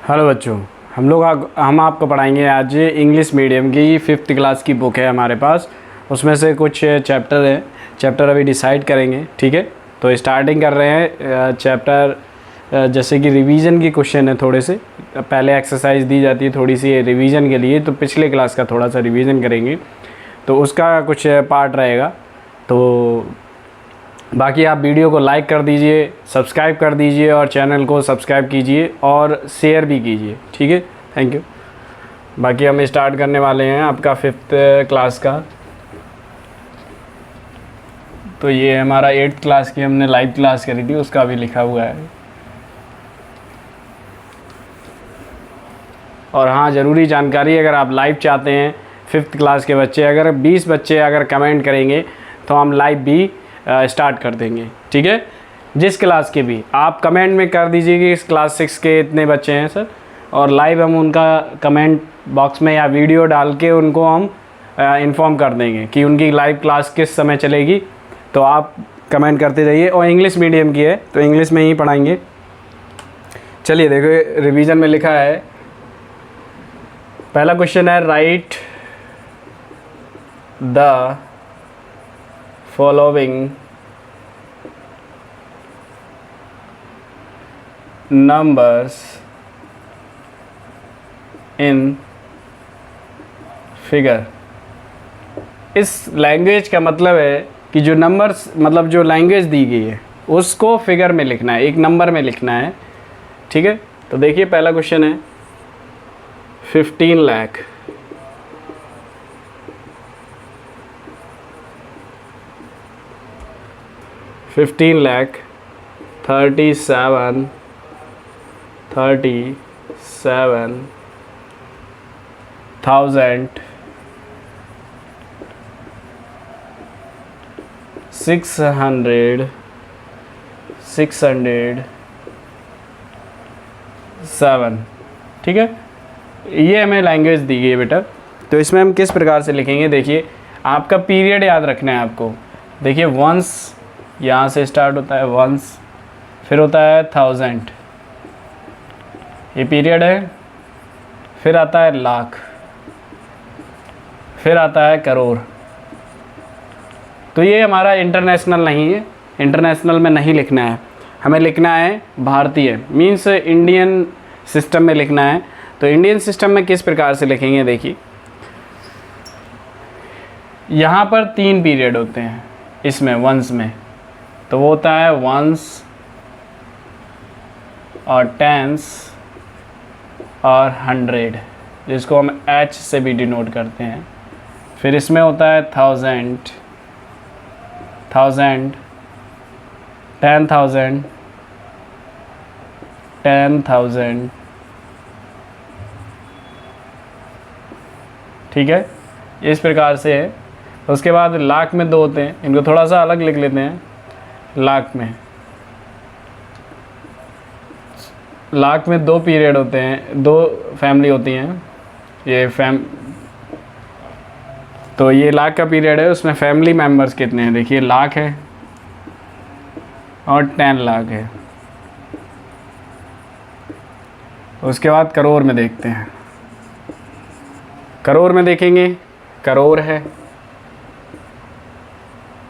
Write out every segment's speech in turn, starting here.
Hello बच्चों, हम आपको पढ़ाएंगे आज इंग्लिश मीडियम की 5th क्लास की बुक है हमारे पास। उसमें से कुछ चैप्टर हैं, चैप्टर अभी डिसाइड करेंगे। ठीक है, तो स्टार्टिंग कर रहे हैं चैप्टर। जैसे कि रिवीजन की क्वेश्चन है, थोड़े से पहले एक्सरसाइज दी जाती है थोड़ी सी रिवीजन के लिए, तो पिछले क्लास का थोड़ा सा रिवीजन करेंगे, तो उसका कुछ पार्ट रहेगा। तो बाकी आप वीडियो को लाइक कर दीजिए, सब्सक्राइब कर दीजिए और चैनल को सब्सक्राइब कीजिए और शेयर भी कीजिए। ठीक है, थैंक यू। बाकी हम स्टार्ट करने वाले हैं आपका 5th क्लास का। तो ये हमारा 8th क्लास की हमने लाइव क्लास करी थी, उसका भी लिखा हुआ है। और हाँ, ज़रूरी जानकारी, अगर आप लाइव चाहते हैं 5th क्लास के बच्चे, अगर 20 बच्चे अगर कमेंट करेंगे तो हम लाइव भी स्टार्ट कर देंगे। ठीक है, जिस क्लास के भी आप कमेंट में कर दीजिए कि इस क्लास 6 के इतने बच्चे हैं सर, और लाइव हम उनका कमेंट बॉक्स में या वीडियो डाल के उनको हम इन्फॉर्म कर देंगे कि उनकी लाइव क्लास किस समय चलेगी। तो आप कमेंट करते रहिए। और इंग्लिश मीडियम की है तो इंग्लिश में ही पढ़ाएंगे। चलिए देखो, रिवीजन में लिखा है, पहला क्वेश्चन है, right the following numbers in figure. इस लैंग्वेज का मतलब है कि जो नंबर्स, मतलब जो लैंग्वेज दी गई है उसको फिगर में लिखना है, एक नंबर में लिखना है। ठीक है, तो देखिए पहला क्वेश्चन है 15 लाख। $15 lakh 37,600 607। ठीक है, ये हमें लैंग्वेज दी गई है बेटा। तो इसमें हम किस प्रकार से लिखेंगे, देखिए आपका पीरियड याद रखना है आपको। देखिए वंस यहाँ से स्टार्ट होता है, वंस, फिर होता है 1000, ये पीरियड है। फिर आता है लाख, फिर आता है करोड़। तो ये हमारा इंटरनेशनल नहीं है, इंटरनेशनल में नहीं लिखना है, हमें लिखना है भारतीय, मीन्स इंडियन सिस्टम में लिखना है। तो इंडियन सिस्टम में किस प्रकार से लिखेंगे, देखिए यहाँ पर 3 पीरियड होते हैं इसमें वंस में। तो वो होता है वंस और टेंस और 100, जिसको हम H से भी डिनोट करते हैं। फिर इसमें होता है 1000, 10,000, 10,000, 10,000। ठीक है, इस प्रकार से है। उसके बाद लाख में 2 होते हैं, इनको थोड़ा सा अलग लिख लेते हैं। लाख में 2 पीरियड होते हैं, 2 फैमिली होती हैं। तो ये लाख का पीरियड है, उसमें फैमिली मेंबर्स कितने हैं, देखिए लाख है और 10 लाख है। उसके बाद करोड़ में देखते हैं। करोड़ में देखेंगे, करोड़ है,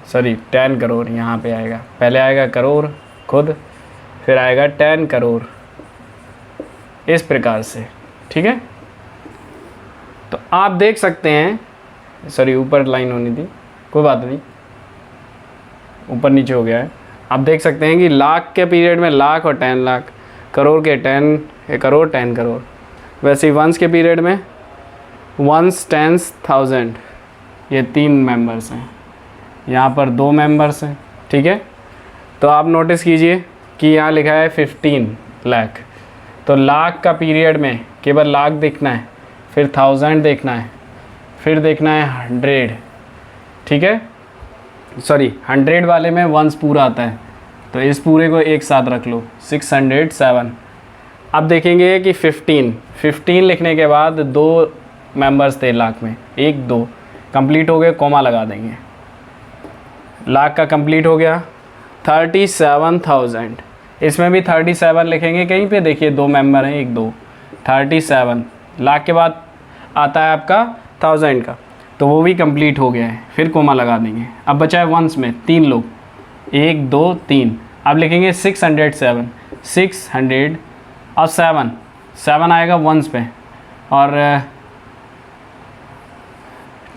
सॉरी 10 करोड़ यहाँ पे आएगा। पहले आएगा करोड़ खुद, फिर आएगा 10 करोड़, इस प्रकार से। ठीक है, तो आप देख सकते हैं, सॉरी ऊपर लाइन होनी थी, कोई बात नहीं, ऊपर नीचे हो गया है। आप देख सकते हैं कि लाख के पीरियड में लाख और 10 लाख, करोड़ के 10 करोड़ 10 करोड़। वैसे ही वंस के पीरियड में वंस, टेंस, 1000, ये 3 मेंबर्स हैं, यहाँ पर 2 मेंबर्स हैं। ठीक है, तो आप नोटिस कीजिए कि यहाँ लिखा है 15 लाख। तो लाख का पीरियड में केवल लाख देखना है, फिर 1000 देखना है, फिर देखना है 100। ठीक है, सॉरी 100 वाले में वंस पूरा आता है, तो इस पूरे को एक साथ रख लो, 607। अब देखेंगे कि 15 लिखने के बाद 2 मेंबर्स थे लाख में, 1 2 कंप्लीट हो गए, कॉमा लगा देंगे। लाख का कंप्लीट हो गया। 37,000, इसमें भी 37 लिखेंगे कहीं पे, देखिए 2 मेंबर हैं, 1 2, 37, लाख के बाद आता है आपका 1000 का, तो वो भी कंप्लीट हो गया है, फिर कोमा लगा देंगे। अब बचा है वंस में 3 लोग, 1 2 3, अब लिखेंगे 607, 600 और 7 आएगा वंस पे और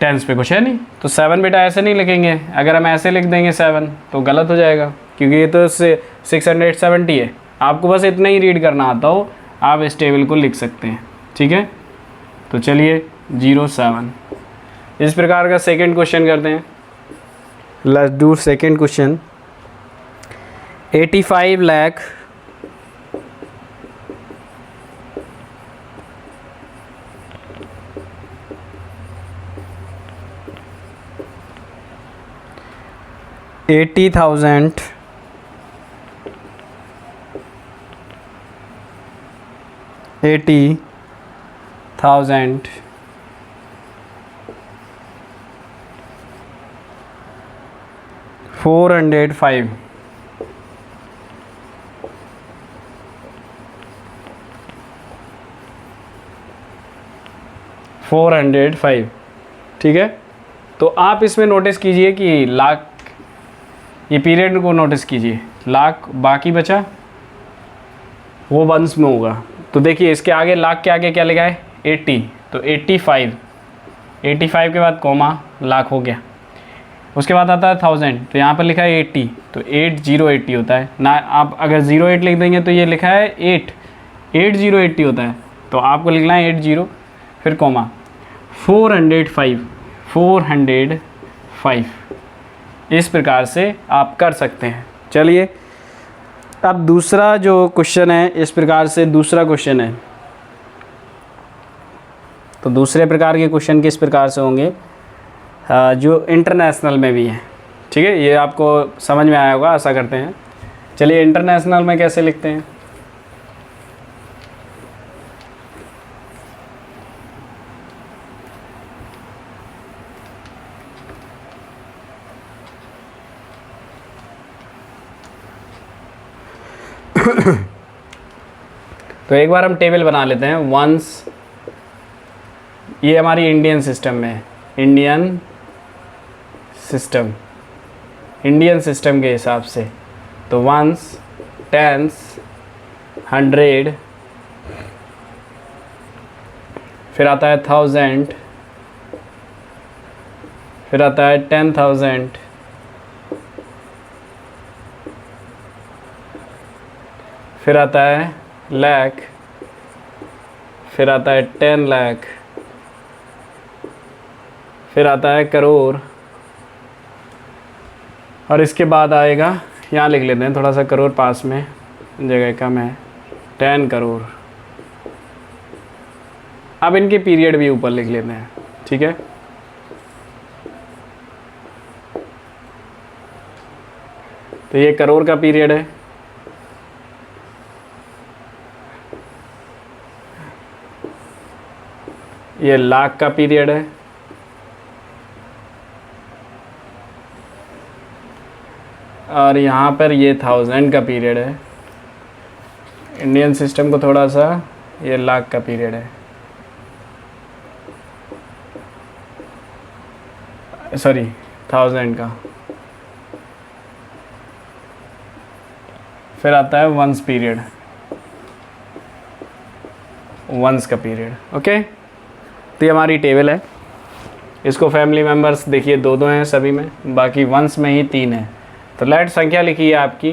टेंस पे कुछ है नहीं, तो 7 बेटा ऐसे नहीं लिखेंगे। अगर हम ऐसे लिख देंगे 7 तो गलत हो जाएगा, क्योंकि ये तो 670 है। आपको बस इतना ही रीड करना आता हो, आप इस टेबल को लिख सकते हैं, ठीक है। तो चलिए 07, इस प्रकार का सेकंड क्वेश्चन करते हैं। Let's do second question. 85 lakh 80,000 80,000 405 405, ठीक है। तो आप इसमें नोटिस कीजिए कि लाख, ये पीरियड को नोटिस कीजिए, लाख बाकी बचा वो वंस में होगा। तो देखिए इसके आगे, लाख के आगे क्या लिखा है 80, तो 85 के बाद कोमा, लाख हो गया। उसके बाद आता है 1000, तो यहाँ पर लिखा है 80, तो 8080 होता है ना। आप अगर 08 लिख देंगे तो ये लिखा है 8080 होता है, तो आपको लिखना है 80 फिर कोमा 405। इस प्रकार से आप कर सकते हैं। चलिए अब दूसरा जो क्वेश्चन है, इस प्रकार से दूसरा क्वेश्चन है। तो दूसरे प्रकार के क्वेश्चन किस प्रकार से होंगे, जो इंटरनेशनल में भी है, ठीक है। ये आपको समझ में आया होगा, आशा करते हैं। चलिए इंटरनेशनल में कैसे लिखते हैं। तो एक बार हम टेबल बना लेते हैं। वंस, ये हमारी इंडियन सिस्टम में है, इंडियन सिस्टम के हिसाब से। तो वंस, टेंस, 100, फिर आता है 1000, फिर आता है 10,000, फिर आता है लाख, फिर आता है 10 लाख, फिर आता है करोड़, और इसके बाद आएगा, यहाँ लिख लेते हैं थोड़ा सा, करोड़ पास में जगह कम है, 10 करोड़। अब इनके पीरियड भी ऊपर लिख लेते हैं, ठीक है। तो ये करोड़ का पीरियड है, ये लाख का पीरियड है, और यहाँ पर ये 1000 का पीरियड है। इंडियन सिस्टम को थोड़ा सा, ये लाख का पीरियड है, सॉरी 1000 का। फिर आता है वंस पीरियड, वंस का पीरियड, ओके। तो ये हमारी टेबल है। इसको फैमिली मेम्बर्स देखिए 2 हैं सभी में, बाकी वंस में ही 3 है। तो लेट संख्या लिखिए आपकी,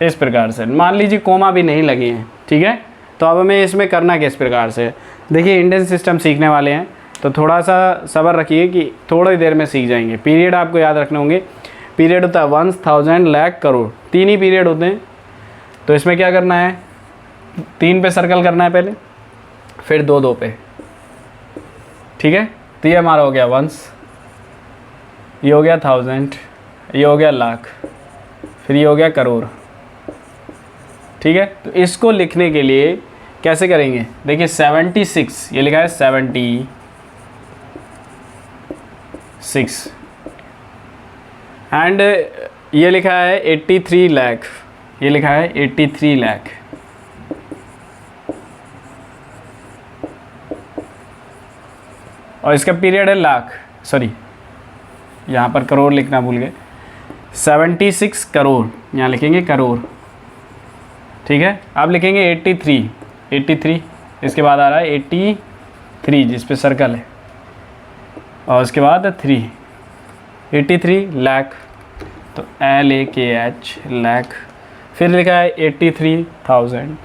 इस प्रकार से। मान लीजिए कोमा भी नहीं लगी हैं, ठीक है। तो अब हमें इसमें करना किस प्रकार से, देखिए इंडियन सिस्टम सीखने वाले हैं, तो थोड़ा सा सब्र रखिए कि थोड़ी देर में सीख जाएंगे। पीरियड आपको याद रखने होंगे। पीरियड होता है वंस, 1000, लाख, करोड़, 3 ही पीरियड होते हैं। तो इसमें क्या करना है, 3 पे सर्कल करना है पहले, फिर 2 पे, ठीक है। तो ये हमारा हो गया वंस, ये हो गया 1000, ये हो गया लाख, फिर ये हो गया करोड़, ठीक है। तो इसको लिखने के लिए कैसे करेंगे, देखिए 76, ये लिखा है 76, एंड ये लिखा है 83 लाख, ये लिखा है 83 लाख। और इसका पीरियड है लाख, सॉरी यहाँ पर करोड़ लिखना भूल गए, 76 करोड़ यहाँ लिखेंगे करोड़, ठीक है। आप लिखेंगे 83, इसके बाद आ रहा है 83 जिस पे सर्कल है, और उसके बाद 83 लाख, तो LAKH लाख। फिर लिखा है 83,000,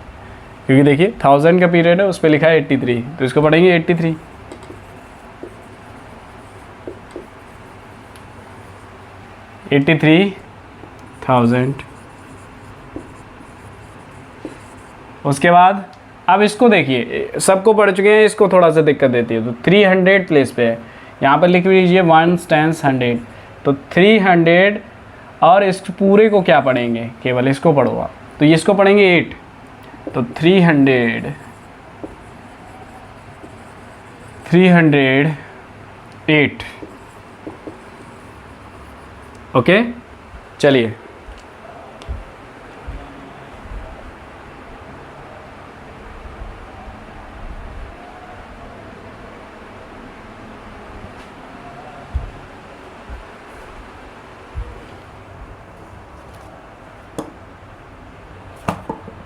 क्योंकि देखिए 1000 का पीरियड है, उस पर लिखा है 83, तो इसको पढ़ेंगे 83,000। उसके बाद अब इसको देखिए, सबको पढ़ चुके हैं, इसको थोड़ा सा दिक्कत देती है, तो 300 प्लेस पे है, यहाँ पर लिख लीजिए 1 टाइम्स 100, तो 300, और इस पूरे को क्या पढ़ेंगे, केवल इसको पढ़ो आप, तो ये इसको पढ़ेंगे 8, तो 308। ओके, चलिए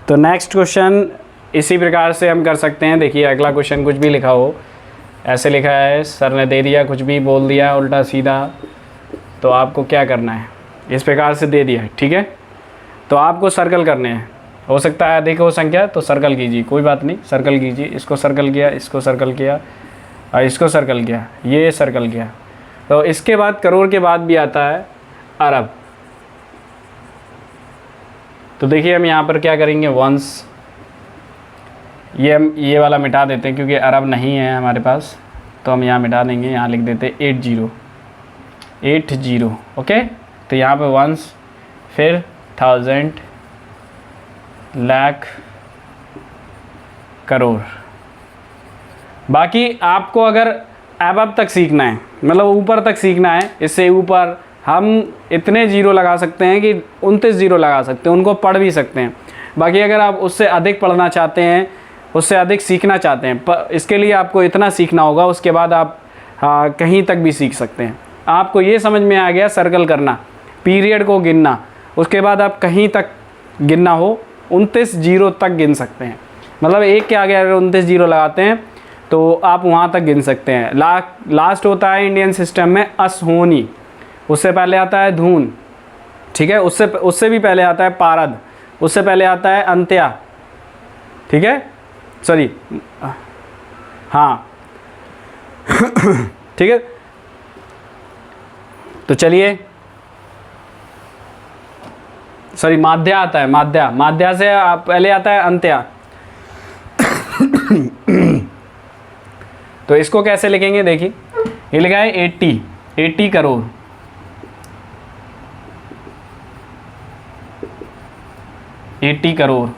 तो नेक्स्ट क्वेश्चन इसी प्रकार से हम कर सकते हैं। देखिए अगला क्वेश्चन कुछ भी लिखा हो, ऐसे लिखा है, सर ने दे दिया, कुछ भी बोल दिया उल्टा सीधा, तो आपको क्या करना है, इस प्रकार से दे दिया है, ठीक है, तो आपको सर्कल करने हैं। हो सकता है अधिक हो संख्या, तो सर्कल कीजिए, कोई बात नहीं, सर्कल कीजिए, इसको सर्कल किया, इसको सर्कल किया, और इसको सर्कल किया, ये सर्कल किया। तो इसके बाद करोड़ के बाद भी आता है अरब। तो देखिए हम यहाँ पर क्या करेंगे, वंस, ये हम ये वाला मिटा देते हैं क्योंकि अरब नहीं है हमारे पास, तो हम यहाँ मिटा देंगे, यहाँ लिख देते 80। ओके, तो यहाँ पे वंस, फिर 1000, लाख, करोड़। बाकी आपको अगर अब तक सीखना है, मतलब ऊपर तक सीखना है, इससे ऊपर हम इतने जीरो लगा सकते हैं कि 29 जीरो लगा सकते हैं, उनको पढ़ भी सकते हैं। बाकी अगर आप उससे अधिक पढ़ना चाहते हैं, उससे अधिक सीखना चाहते हैं, इसके लिए आपको इतना सीखना होगा, उसके बाद आप कहीं तक भी सीख सकते हैं। आपको ये समझ में आ गया सर्कल करना, पीरियड को गिनना, उसके बाद आप कहीं तक गिनना हो 29 जीरो तक गिन सकते हैं। मतलब एक के आगे अगर 29 जीरो लगाते हैं तो आप वहाँ तक गिन सकते हैं। लास्ट होता है इंडियन सिस्टम में असहोनी, उससे पहले आता है धून, ठीक है, उससे भी पहले आता है पारद, उससे पहले आता है अंत्या, ठीक है, सॉरी हाँ ठीक है। तो चलिए, सॉरी माध्या आता है, माध्या से पहले आता है अंत्या। तो इसको कैसे लिखेंगे, देखिए ये लिखा है 80 करोड़, करोड़।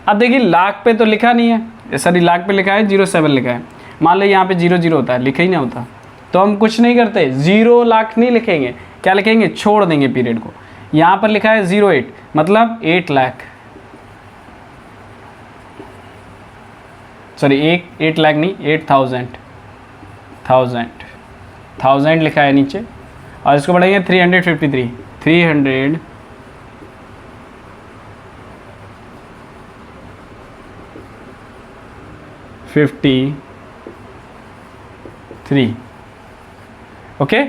अब देखिए लाख पे तो लिखा नहीं है, सॉरी लाख पे लिखा है 07 लिखा है, मान लो यहाँ पे 00 होता है, लिखा ही ना होता, तो हम कुछ नहीं करते, 0 लाख नहीं लिखेंगे, क्या लिखेंगे, छोड़ देंगे पीरियड को। यहाँ पर लिखा है 08, मतलब 8 लाख, सॉरी 8 लाख नहीं, 8000 लिखा है नीचे, और इसको बढ़ेंगे 353, 353। ओके,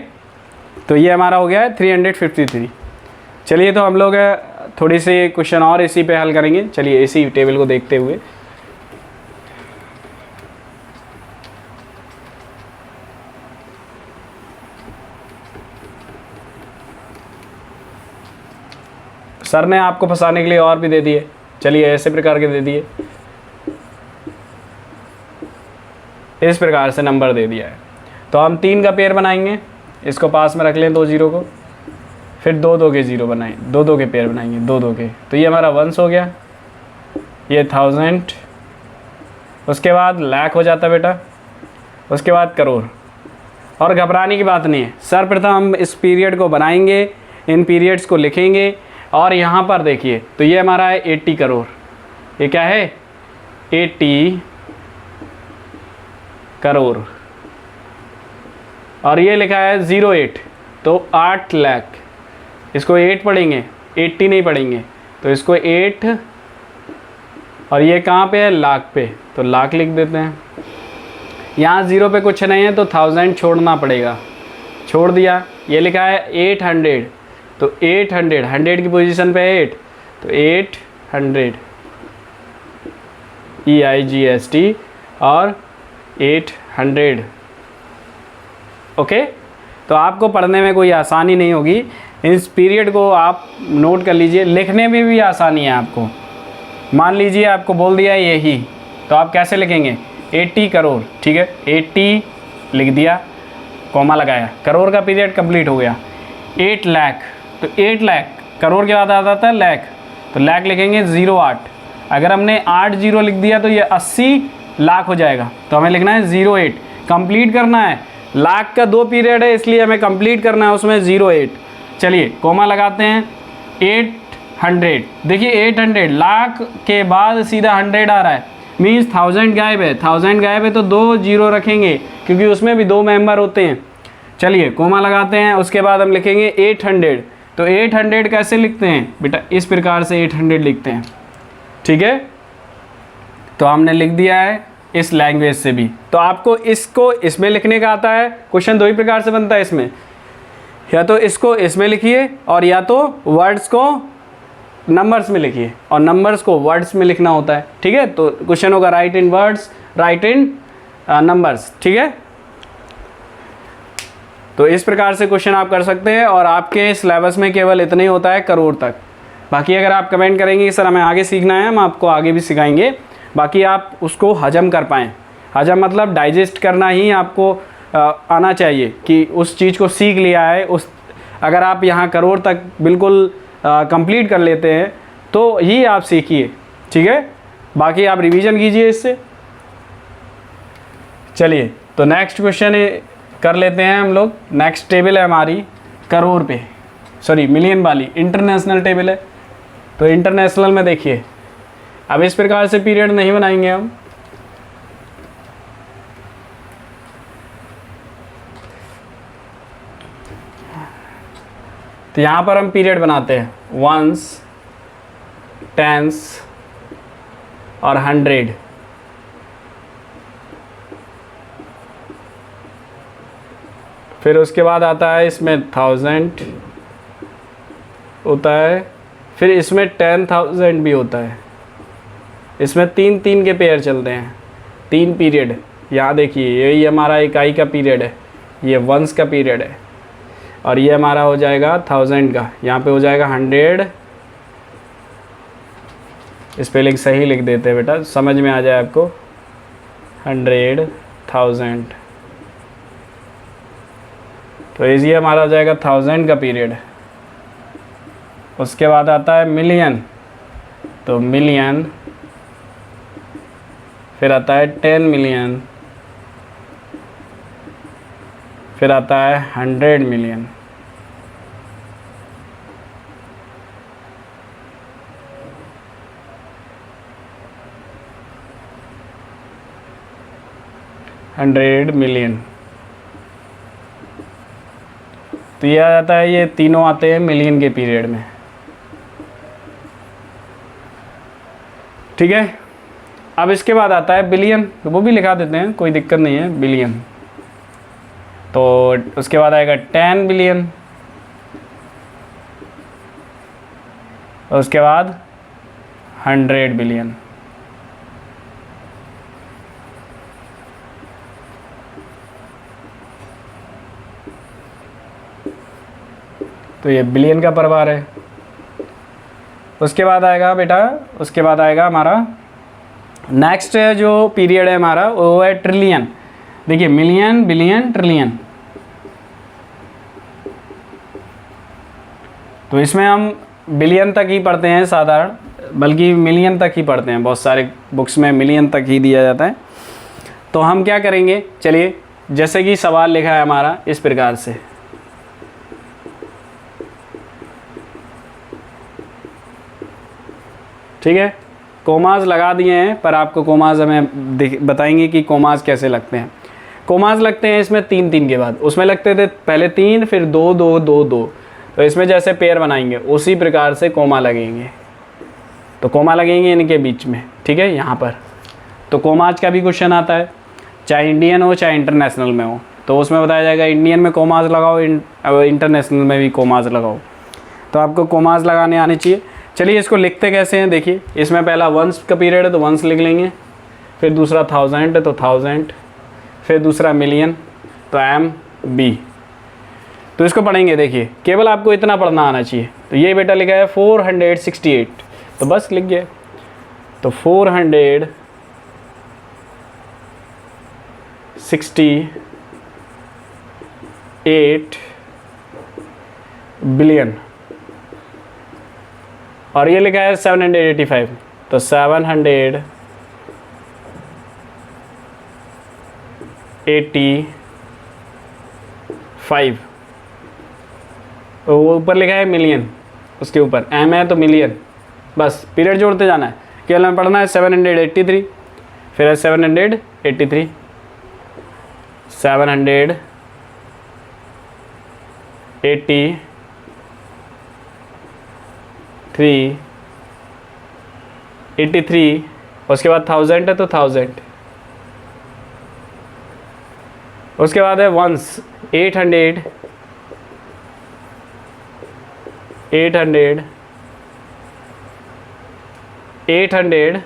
तो ये हमारा हो गया है 353। चलिए तो हम लोग थोड़ी सी क्वेश्चन और इसी पे हल करेंगे। चलिए इसी टेबल को देखते हुए, सर ने आपको फंसाने के लिए और भी दे दिए, चलिए ऐसे प्रकार के दे दिए, इस प्रकार से नंबर दे दिया है। तो हम 3 का पेयर बनाएंगे, इसको पास में रख लें 2 जीरो को, फिर 2 के जीरो बनाएं, 2 के पेयर बनाएंगे, 2 के, तो ये हमारा वंस हो गया, ये 1000, उसके बाद लाख हो जाता बेटा, उसके बाद करोड़। और घबराने की बात नहीं है, सर्वप्रथम हम इस पीरियड को बनाएंगे, इन पीरियड्स को लिखेंगे। और यहाँ पर देखिए, तो ये हमारा है 80 करोड़, ये क्या है 80 करोड़, और ये लिखा है 08, तो 8 लाख। इसको 8 पढ़ेंगे, 80 नहीं पढ़ेंगे, तो इसको 8, और ये कहाँ पे है लाख पे, तो लाख लिख देते हैं। यहाँ 0 पे कुछ नहीं है तो 1000 छोड़ना पड़ेगा, छोड़ दिया। ये लिखा है 800, तो 800, 100 की पोजीशन पे 8, तो 800 EIGST और 800। ओके, तो आपको पढ़ने में कोई आसानी नहीं होगी, इस पीरियड को आप नोट कर लीजिए। लिखने में भी आसानी है आपको। मान लीजिए आपको बोल दिया यही, तो आप कैसे लिखेंगे 80 करोड़, ठीक है 80 लिख दिया, कॉमा लगाया, करोड़ का पीरियड कंप्लीट हो गया। 8 लाख, तो 8 लाख करोड़ के बाद आ जाता है लाख, तो लाख लिखेंगे 08। अगर हमने 80 लिख दिया तो ये 80 लाख हो जाएगा, तो हमें लिखना है 08, कंप्लीट करना है। लाख का 2 पीरियड है इसलिए हमें कंप्लीट करना है उसमें 08। चलिए कॉमा लगाते हैं 800, देखिए 800 लाख के बाद सीधा 100 आ रहा है, मीन्स 1000 गायब है, 1000 गायब है तो 2 0 रखेंगे क्योंकि उसमें भी 2 मेंबर होते हैं। चलिए कोमा लगाते हैं, उसके बाद हम लिखेंगे 800, तो 800 कैसे लिखते हैं बेटा, इस प्रकार से 800 लिखते हैं, ठीक है। तो हमने लिख दिया है इस लैंग्वेज से भी। तो आपको इसको इसमें लिखने का आता है, क्वेश्चन 2 ही प्रकार से बनता है इसमें, या तो इसको इसमें लिखिए और या तो वर्ड्स को नंबर्स में लिखिए, और नंबर्स को वर्ड्स में लिखना होता है, ठीक है। तो क्वेश्चन होगा राइट इन वर्ड्स, राइट इन नंबर्स, ठीक है। तो इस प्रकार से क्वेश्चन आप कर सकते हैं, और आपके सिलेबस में केवल इतना ही होता है करोड़ तक। बाकी अगर आप कमेंट करेंगे कि सर हमें आगे सीखना है, हम आपको आगे भी सिखाएंगे, बाकी आप उसको हजम कर पाएँ। हजम मतलब डाइजेस्ट करना ही आपको आना चाहिए कि उस चीज़ को सीख लिया है। उस अगर आप यहाँ करोड़ तक बिल्कुल कंप्लीट कर लेते हैं तो ही आप सीखिए, ठीक है। बाकी आप रिवीजन कीजिए इससे। चलिए तो नेक्स्ट क्वेश्चन कर लेते हैं हम लोग। नेक्स्ट टेबल है हमारी करोड़ पे, सॉरी मिलियन वाली, इंटरनेशनल टेबल है। तो इंटरनेशनल में देखिए, अब इस प्रकार से पीरियड नहीं बनाएंगे हम, तो यहाँ पर हम पीरियड बनाते हैं वंस, टेंस और 100। फिर उसके बाद आता है इसमें 1000 होता है, फिर इसमें 10,000 भी होता है। इसमें 3-3 के पेयर चलते हैं, 3 पीरियड। यहाँ देखिए यही हमारा इकाई का पीरियड है, ये वंस का पीरियड है, और ये हमारा हो जाएगा 1000 का। यहाँ पे हो जाएगा 100, स्पेलिंग सही लिख देते हैं बेटा, समझ में आ जाए आपको। 100, 1000, तो ये हमारा हो जाएगा 1000 का पीरियड। उसके बाद आता है मिलियन, तो मिलियन, फिर आता है 10 मिलियन, फिर आता है 100 मिलियन। $100 मिलियन, तो ये आ जाता है, ये तीनों आते हैं मिलियन के पीरियड में, ठीक है। अब इसके बाद आता है बिलियन, तो वो भी लिखा देते हैं, कोई दिक्कत नहीं है, बिलियन। तो उसके बाद आएगा 10 बिलियन, और उसके बाद 100 बिलियन। तो ये बिलियन का परिवार है। उसके बाद आएगा बेटा, उसके बाद आएगा हमारा नेक्स्ट जो पीरियड है हमारा, वो है ट्रिलियन। देखिए मिलियन, बिलियन, ट्रिलियन। तो इसमें हम बिलियन तक ही पढ़ते हैं साधारण, बल्कि मिलियन तक ही पढ़ते हैं, बहुत सारे बुक्स में मिलियन तक ही दिया जाता है। तो हम क्या करेंगे, चलिए जैसे कि सवाल लिखा है हमारा इस प्रकार से, ठीक है, कोमाज लगा दिए हैं, पर आपको कोमाज हमें बताएंगे कि कोमाज कैसे लगते हैं। कोमाज लगते हैं इसमें 3 3 के बाद, उसमें लगते थे पहले 3 फिर 2 2 2 2, तो इसमें जैसे पेयर बनाएंगे उसी प्रकार से कोमा लगेंगे, तो कोमा लगेंगे इनके बीच में, ठीक है, यहाँ पर। तो कोमाज का भी क्वेश्चन आता है, चाहे इंडियन हो चाहे इंटरनेशनल में हो, तो उसमें बताया जाएगा इंडियन में कोमाज लगाओ, इंटरनेशनल में भी कोमाज लगाओ। तो आपको कोमाज लगाने आने चाहिए। चलिए इसको लिखते कैसे हैं, देखिए इसमें पहला वंस का पीरियड है तो वंस लिख लेंगे, फिर दूसरा 1000 है तो 1000, फिर दूसरा मिलियन तो MB। तो इसको पढ़ेंगे, देखिए केवल आपको इतना पढ़ना आना चाहिए। तो ये बेटा लिखा है 468, तो बस लिख गए। तो 468 बिलियन, और ये लिखा है 785, तो 785, वो ऊपर लिखा है मिलियन, उसके ऊपर M है तो मिलियन, बस पीरियड जोड़ते जाना है। केवल हमें पढ़ना है 783, फिर है 783, 783, उसके बाद 1000 है तो 1000, उसके बाद है वंस 800, 834,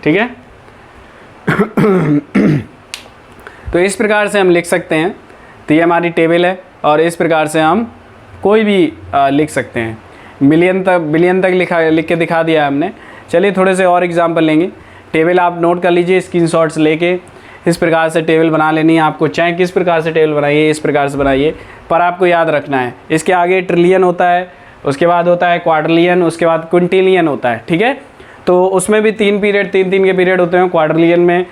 ठीक है। तो इस प्रकार से हम लिख सकते हैं। तो ये हमारी टेबल है, और इस प्रकार से हम कोई भी लिख सकते हैं। बिलियन तक लिख के दिखा दिया है हमने। चलिए थोड़े से और एग्जांपल लेंगे। टेबल आप नोट कर लीजिए, स्क्रीनशॉट्स लेके इस प्रकार से टेबल बना लेनी है आपको। चाहे किस प्रकार से टेबल बनाइए, इस प्रकार से बनाइए, पर आपको याद रखना है इसके आगे ट्रिलियन होता है, उसके बाद होता है क्वाड्रिलियन, उसके बाद क्विंटिलियन होता है, ठीक है। तो उसमें भी 3 के पीरियड होते हैं क्वाड्रिलियन में।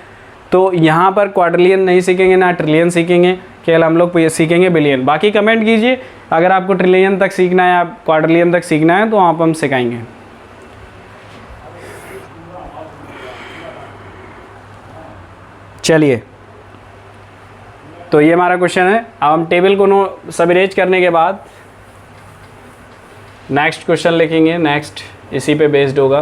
तो यहाँ पर क्वाड्रिलियन नहीं सीखेंगे ना ट्रिलियन सीखेंगे, केवल हम लोग सीखेंगे बिलियन। बाकी कमेंट कीजिए अगर आपको ट्रिलियन तक सीखना है या क्वाड्रिलियन तक सीखना है, तो आप हम सिखाएंगे। चलिए, तो ये हमारा क्वेश्चन है। अब हम टेबल को सब इरेज करने के बाद नेक्स्ट क्वेश्चन लिखेंगे। नेक्स्ट इसी पे बेस्ड होगा।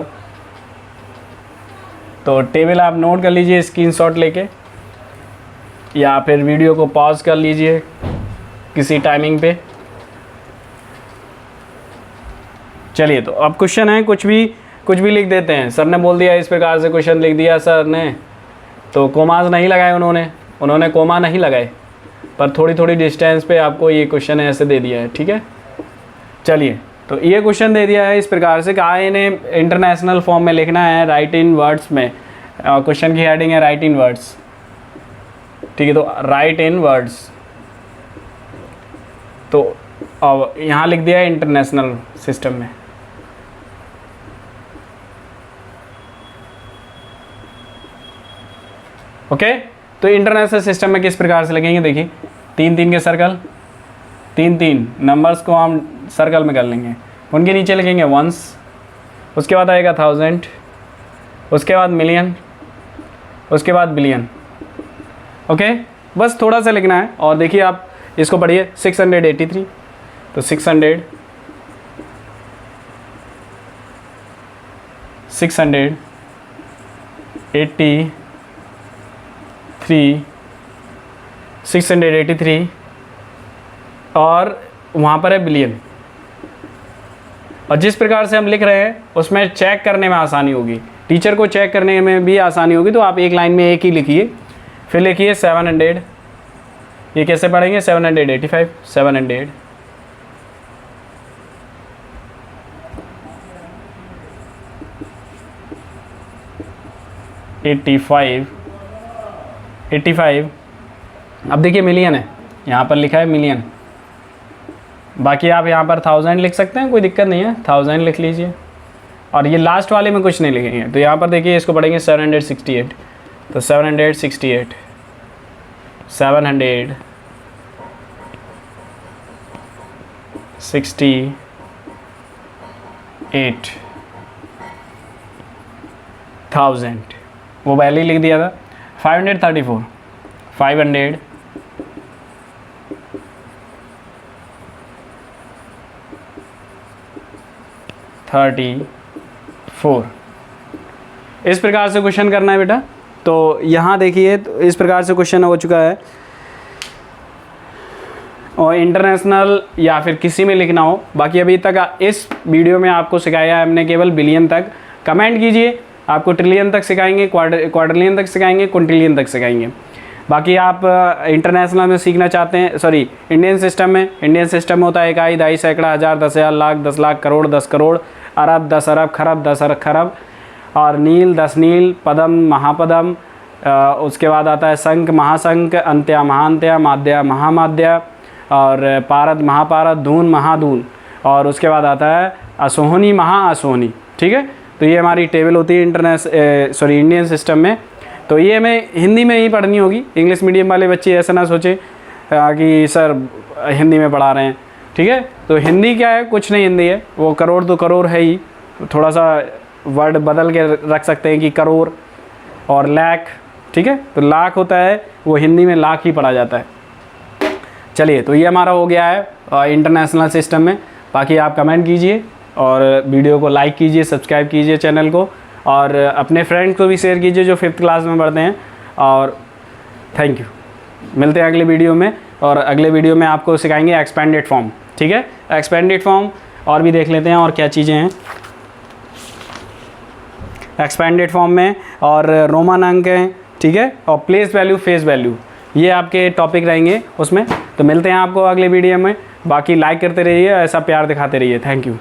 तो टेबल आप नोट कर लीजिए स्क्रीनशॉट लेके, या फिर वीडियो को पॉज कर लीजिए किसी टाइमिंग पे। चलिए, तो अब क्वेश्चन है, कुछ भी लिख देते हैं। सर ने बोल दिया इस प्रकार से क्वेश्चन लिख दिया सर ने, तो कोमाज नहीं लगाए उन्होंने कोमा नहीं लगाए, पर थोड़ी डिस्टेंस पे आपको ये क्वेश्चन ऐसे दे दिया है, ठीक है। चलिए, तो ये क्वेश्चन दे दिया है इस प्रकार से, कहा इन्हें इंटरनेशनल फॉर्म में लिखना है, राइट इन वर्ड्स में। क्वेश्चन की हेडिंग है राइट इन वर्ड्स, ठीक है। तो राइट इन वर्ड्स, तो अब यहाँ लिख दिया है इंटरनेशनल सिस्टम में। ओके, तो इंटरनेशनल सिस्टम में किस प्रकार से लगेंगे, देखिए 3 3 के सर्कल, 3 3 नंबर्स को हम सर्कल में कर लेंगे। उनके नीचे लिखेंगे वंस, उसके बाद आएगा 1000, उसके बाद मिलियन, उसके बाद बिलियन। ओके, बस थोड़ा सा लिखना है। और देखिए आप इसको पढ़िए 683, तो 683, 683, और वहाँ पर है बिलियन। और जिस प्रकार से हम लिख रहे हैं उसमें चेक करने में आसानी होगी, टीचर को चेक करने में भी आसानी होगी। तो आप एक लाइन में एक ही लिखिए, फिर लिखिए 700। ये कैसे पढ़ेंगे, 785, 700, $85। अब देखिए मिलियन है, यहाँ पर लिखा है मिलियन। बाकी आप यहाँ पर 1000 लिख सकते हैं, कोई दिक्कत नहीं है, 1000 लिख लीजिए। और ये लास्ट वाले में कुछ नहीं लिखेंगे। तो यहाँ पर देखिए इसको पढ़ेंगे 768, तो 768, 768, 68,000, वो पहले ही लिख दिया था। 534, 534, इस प्रकार से क्वेश्चन करना है बेटा। तो यहाँ देखिए, तो इस प्रकार से क्वेश्चन हो चुका है। और इंटरनेशनल या फिर किसी में लिखना हो, बाकी अभी तक इस वीडियो में आपको सिखाया है हमने केवल बिलियन तक। कमेंट कीजिए, आपको ट्रिलियन तक सिखाएंगे, क्वाड्रिलियन तक सिखाएंगे, क्विंटिलियन तक सिखाएंगे। बाकी आप इंटरनेशनल में सीखना चाहते हैं, सॉरी इंडियन सिस्टम में, इंडियन सिस्टम में होता है इकाई, दहाई, सैकड़ा, हज़ार, 10,000, लाख, 10 लाख, करोड़, 10 करोड़, अरब, 10 अरब, खरब, 10 खरब, और नील, 10 नील, पदम, महापदम, उसके बाद आता है संख, महासंख, अंत्या, महांत्या, माध्या, महामाध्या, और पारद, महापारद, धून, महाधून, और उसके बाद आता है असोहनी, महाअसोहनी। ठीक है, तो ये हमारी टेबल होती है इंडियन सिस्टम में। तो ये हमें हिंदी में ही पढ़नी होगी। इंग्लिश मीडियम वाले बच्चे ऐसा ना सोचे कि सर हिंदी में पढ़ा रहे हैं। ठीक है, तो हिंदी क्या है, कुछ नहीं हिंदी है, वो करोड़ तो करोड़ है ही, थोड़ा सा वर्ड बदल के रख सकते हैं कि करोड़ और लाख। ठीक है, तो लाख होता है, वो हिंदी में लाख ही पढ़ा जाता है। चलिए, तो ये हमारा हो गया है इंटरनेशनल सिस्टम में। बाकी आप कमेंट कीजिए और वीडियो को लाइक कीजिए, सब्सक्राइब कीजिए चैनल को, और अपने फ्रेंड्स को भी शेयर कीजिए जो 5th क्लास में पढ़ते हैं। और थैंक यू, मिलते हैं अगले वीडियो में। और अगले वीडियो में आपको सिखाएंगे एक्सपेंडेड फॉर्म। ठीक है, एक्सपेंडेड फॉर्म और भी देख लेते हैं और क्या चीज़ें हैं एक्सपेंडेड फॉर्म में, और रोमन अंक हैं। ठीक है, और प्लेस वैल्यू, फेस वैल्यू, ये आपके टॉपिक रहेंगे उसमें। तो मिलते हैं आपको अगले वीडियो में। बाकी लाइक करते रहिए, ऐसा प्यार दिखाते रहिए। Thank you.